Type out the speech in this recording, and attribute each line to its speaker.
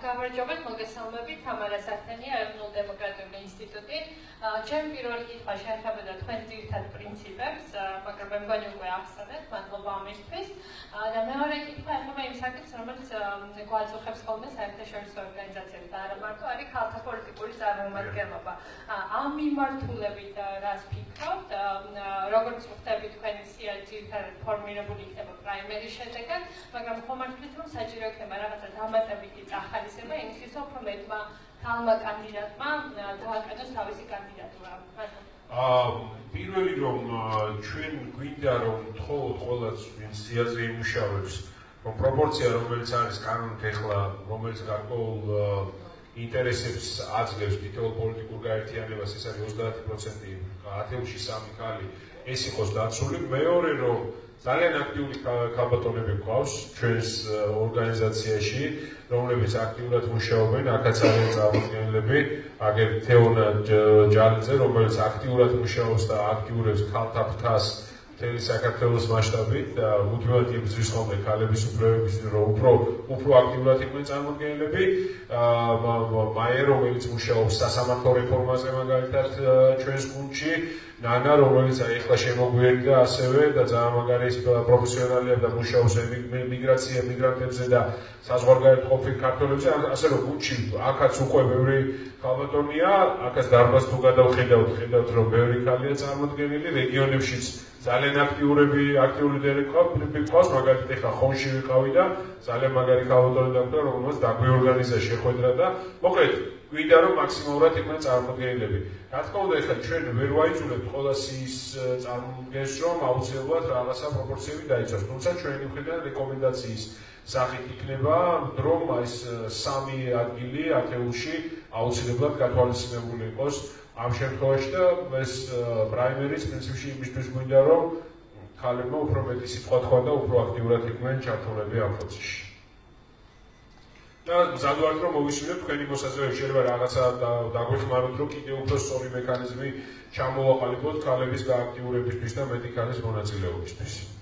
Speaker 1: გამარჯობათ, მოგესალმებით, თამარა სათენია, ეროვნულ დემოკრატიული ინსტიტუტი. ჩემი პირველი კითხვა შეეხებოდა თქვენ ძირითად პრინციპებს, მაგრამ მე მგონი უკვე ახსენეთ, მადლობა ამისთვის. და მეორე კითხვა ეხება იმ საკითხს, რომელიც გვაწუხებს ხოლმე საერთაშორისო ორგანიზაციები და არა მარტო არის ქალთა პოლიტიკური წარმომადგენლობა. ამ მიმართულებით რას ფიქრობთ, როგორც ხვდებით თქვენი სია ძირითადად ფორმირებული იქნება პრაიმერის შედეგად, მაგრამ ხომ არ ვთქვით, რომ საჭირო იქნება რაღაცა დამატებითი წახალისება იმისთვის, რომ უფრო მეტმა ქალმა კანდიდატმა დააკარგოს თავისი კანდიდატურა.
Speaker 2: პირველი რომ ჩვენ გვინდა რომ თხოვოთ ყველას ვინც სიაზე იმუშავებს, რომ პროპორცია რომელიც არის კანონით ეხლა, რომელიც გარკვეულ ინტერესებს აძლევს თითოეულ პოლიტიკურ გაერთიანებას, ეს არის 30%, 10-ში 3 ქალი, ეს იყოს დაცული. მეორე რომ ძალიან აქტიური ქალბატონები გვყავს ჩვენს ორგანიზაციაში, რომლებიც აქტიურად მუშაობენ, აქაც არის წარმოდგენილები, აგერ თეონა ჯალიძე, რომელიც აქტიურად მუშაობს და აქტიურებს ქალთა ფრთას მთელი საქართველოს მასშტაბით და მუდმივად იბრძვის ხოლმე ქალების უფლებების, რომ უფრო აქტიურად იყვნენ წარმოდგენილები. მაია, რომელიც მუშაობს სასამართლო რეფორმაზე მაგალითად ჩვენს გუნდში, ნანა, რომელიც ახლა შემოგვიერთდა ასევე და ძალიან მაგარი პროფესიონალია და მუშაობს მიგრანტებზე და საზღვარგარეთ ყოფილ ქართველებზე, ასე რომ გუნდში აქაც უკვე ბევრი ქალბატონია, აქაც დარბაზს თუ გადავხედავთ, ხედავთ რომ ბევრი ქალია წარმოდგენილი, რეგიონებშიც ძალიან აქტიური დერე გვყავს, მაგალითად ახლა ხონში ვიყავი და ძალიან მაგარი ქალბატონი დაგვდა, რომელმაც დაგვიორგანიზა შეხვედრა და მოკლედ გვინდა რომ მაქსიმალურად იყვნენ წარმოდგენილები. რა თქმა უნდა, ახლა ჩვენ ვერ ვაიძულებთ ყოველას ის წარმოდგენს, რომ აუცილებლად რაღაცა პროპორციები დაიცვას, თუმცა ჩვენი მხრიდან რეკომენდაციის სახით იქნება, რომ ეს 3 ადგილი ათეულში აუცილებლად გათვალისწინებული იყოს ამ შემთხვევაში და ეს პრაიმერის პრინციპში იმისთვის გვინდა, რომ ქალებმა უფრო მეტი სიტყვა თქვა და უფრო აქტიურად იყვნენ ჩართულები ამ პროცესში. და მზად ვართ რომ მოვისმინოთ თქვენი მოსაზრებები, შეიძლება რაღაცა დაგვეხმაროთ, რომ კიდევ უფრო სწორი მექანიზმი ჩამოვაყალიბოთ ქალების გააქტიურებისთვის და მეტი ქალის მონაწილეობისთვის.